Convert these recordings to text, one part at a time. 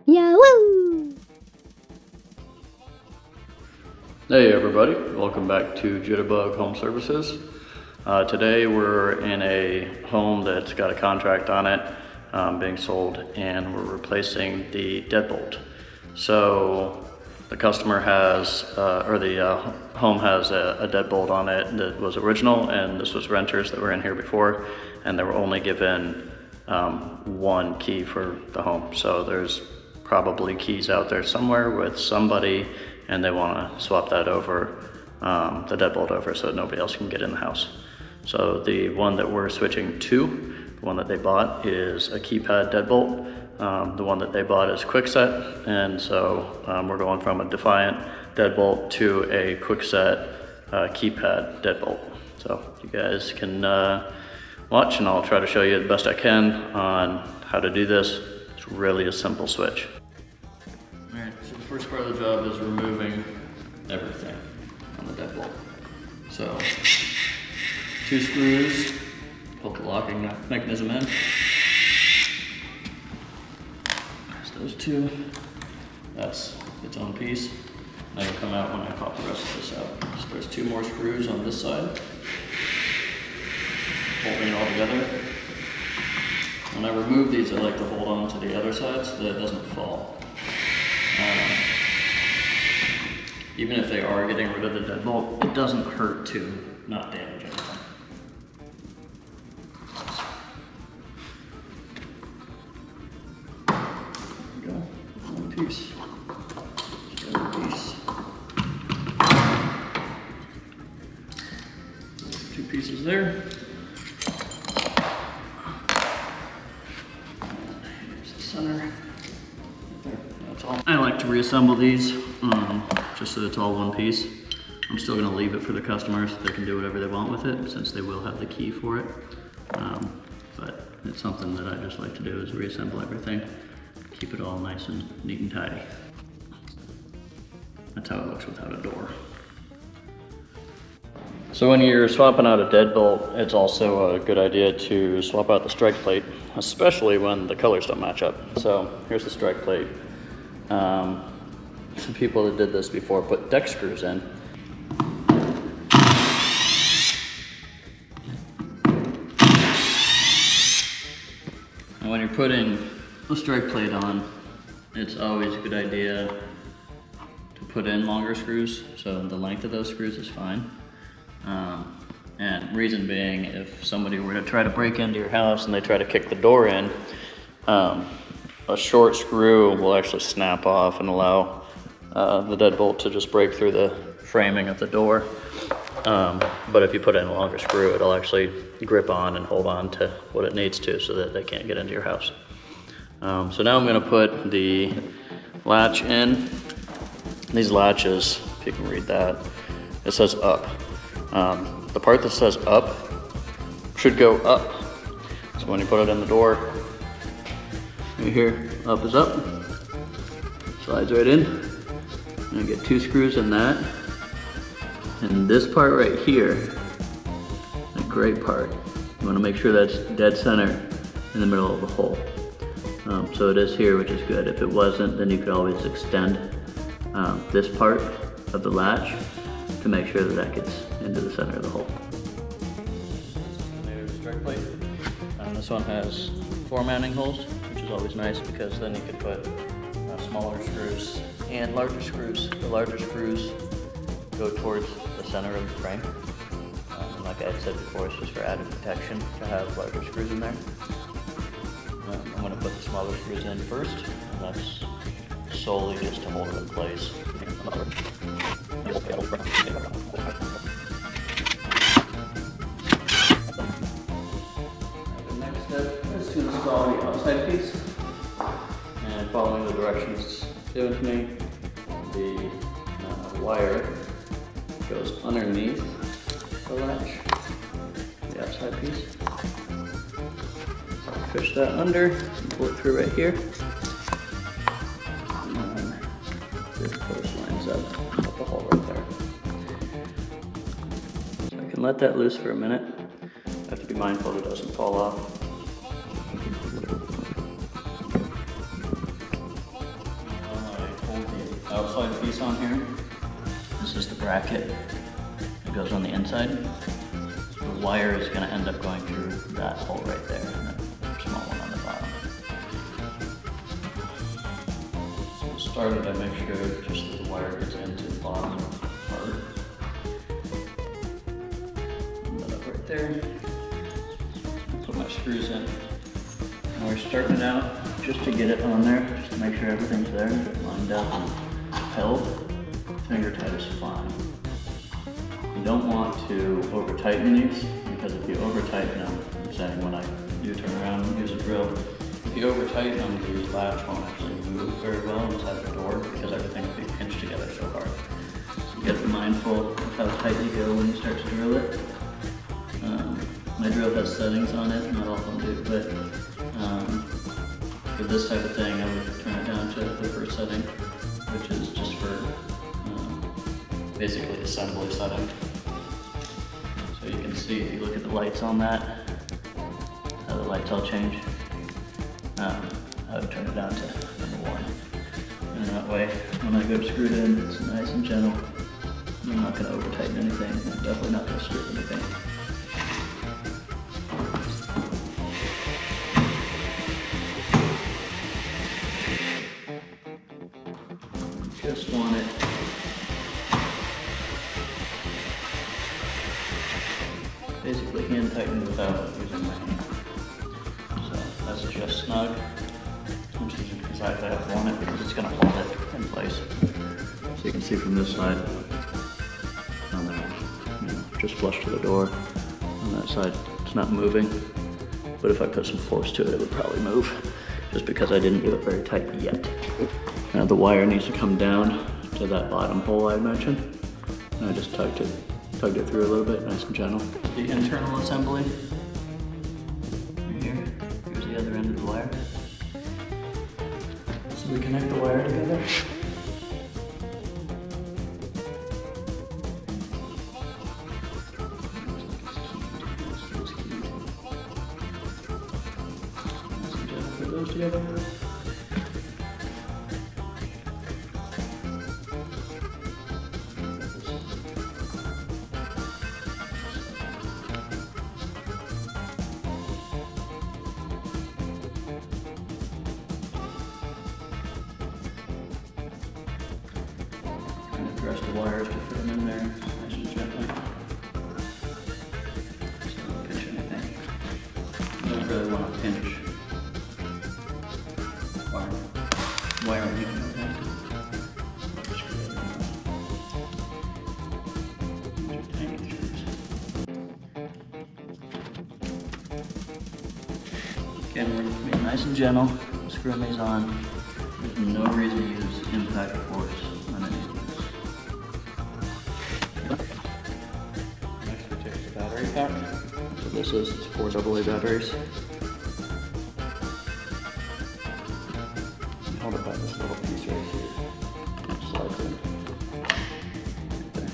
Yahoo! Hey everybody, welcome back to Jitterbug Home Services. Today we're in a home that's got a contract on it being sold, and we're replacing the deadbolt. So the customer has, the home has a deadbolt on it that was original, and this was renters that were in here before, and they were only given one key for the home. So there's probably keys out there somewhere with somebody, and they want to swap that over, the deadbolt over, so that nobody else can get in the house. So the one that we're switching to, the one that they bought, is a keypad deadbolt. The one that they bought is Kwikset, and so we're going from a Defiant deadbolt to a Kwikset keypad deadbolt. So you guys can watch, and I'll try to show you the best I can on how to do this. It's really a simple switch. All right, so the first part of the job is removing everything on the deadbolt. So 2 screws, pull the locking mechanism in. There's those 2. That's its own piece. That'll come out when I pop the rest of this out. So there's 2 more screws on this side, holding it all together. When I remove these, I like to hold on to the other side so that it doesn't fall. Even if they are getting rid of the deadbolt, it doesn't hurt to not damage anything. There we go, one piece, the other piece. 2 pieces there. Here's the center. There, that's all. I like to reassemble these just so it's all one piece. I'm still going to leave it for the customers. They can do whatever they want with it, since they will have the key for it. But it's something that I just like to do, is reassemble everything, keep it all nice and neat and tidy. That's how it looks without a door. So when you're swapping out a deadbolt, it's also a good idea to swap out the strike plate, especially when the colors don't match up. So here's the strike plate. Some people that did this before put deck screws in. And when you're putting a strike plate on, it's always a good idea to put in longer screws, so the length of those screws is fine. And reason being, if somebody were to try to break into your house and they try to kick the door in, a short screw will actually snap off and allow the deadbolt to just break through the framing of the door. But if you put in a longer screw, it'll actually grip on and hold on to what it needs to, so that they can't get into your house. So now I'm going to put the latch in. These latches, if you can read that, it says up. The part that says up should go up. So when you put it in the door, right here, up is up, slides right in. And get 2 screws in that. And this part right here, a great part, you want to make sure that's dead center in the middle of the hole. So it is here, which is good. If it wasn't, then you could always extend this part of the latch to make sure that that gets into the center of the hole. New strike plate. This one has 4 mounting holes, which is always nice, because then you can put smaller screws and larger screws. The larger screws go towards the center of the frame. And like I had said before, it's just for added protection to have larger screws in there. I'm going to put the smaller screws in first, and that's solely just to hold it in place. The next step is to install the outside piece. And following the directions given to me, the wire goes underneath the latch, the outside piece. So fish that under and pull it through right here. And then this post lines up with the hole right there. So I can let that loose for a minute. I have to be mindful it doesn't fall off. outside piece on here. This is the bracket that goes on the inside. So the wire is going to end up going through that hole right there, and that small one on the bottom. So to start it, I make sure just that the wire gets into the bottom part. Put that up right there. Put my screws in. And we're starting it out just to get it on there, just to make sure everything's there, get it lined up and held. Finger tight is fine. You don't want to over tighten these, because if you over tighten them, I'm saying when I do turn around and use a drill, if you over tighten them, the latch won't actually move very well inside the door because everything will be pinched together so hard. So you got to be mindful of how tight you go when you start to drill it. My drill has settings on it, not all of them do, but for this type of thing, I would turn it down to the first setting, which is just for basically assembly setting. So you can see, if you look at the lights on that, how the lights all change. I would turn it down to number 1. And that way, when I go to screw it in, it's nice and gentle. I'm not going to over tighten anything. I'm definitely not going to strip anything. Just want it basically hand tightened without using my hand. So that's just snug, which is exactly how I want it because it's going to hold it in place. So you can see from this side, on there, just flush to the door. On that side, it's not moving, but if I put some force to it, it would probably move, just because I didn't do it very tight yet. Now the wire needs to come down to that bottom hole I mentioned. And I just tugged it through a little bit, nice and gentle. The internal assembly, right here, here's the other end of the wire. So we connect the wire together. Nice and gentle, put those together. Press the wires to fit them in there, nice and gently. Just don't pinch anything. You don't really want to pinch wiring in, okay? These are tiny screws. Again, we're going to be nice and gentle, screwing these on. There's no reason to use impact force on any of these. Next we take the battery pack. So this is 4 AA batteries. And hold it by this little piece right here. It slides in. Right there.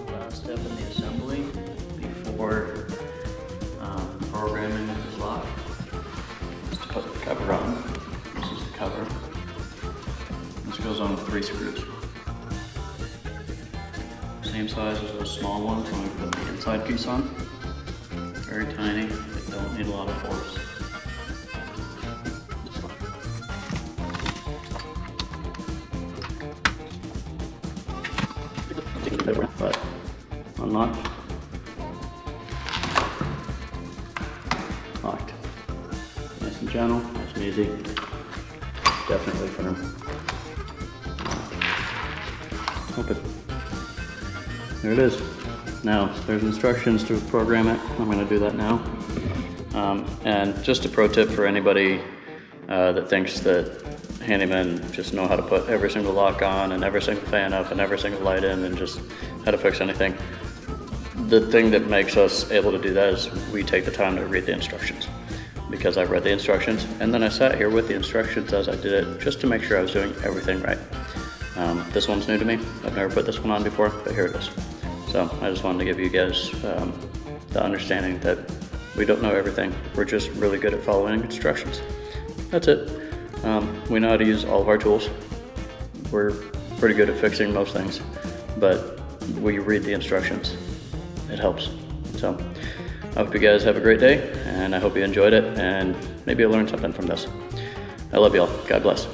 All right. Step in the assembly before programming this lock is to put the cover on. This is the cover. This goes on with 3 screws. Same size as those small ones when we put the inside piece on. Very tiny, they don't need a lot of force. But unlock, locked. Nice and gentle, nice and easy. Definitely firm. Open. There it is. Now, there's instructions to program it. I'm going to do that now. And just a pro tip for anybody that thinks that handymen just know how to put every single lock on and every single fan up and every single light in and just how to fix anything. The thing that makes us able to do that is we take the time to read the instructions. because I read the instructions, and then I sat here with the instructions as I did it, just to make sure I was doing everything right. This one's new to me. I've never put this one on before, but here it is. So I just wanted to give you guys the understanding that we don't know everything. We're just really good at following instructions. That's it. We know how to use all of our tools. We're pretty good at fixing most things, but we read the instructions. It helps. So I hope you guys have a great day, and I hope you enjoyed it, and maybe you learned something from this. I love y'all. God bless.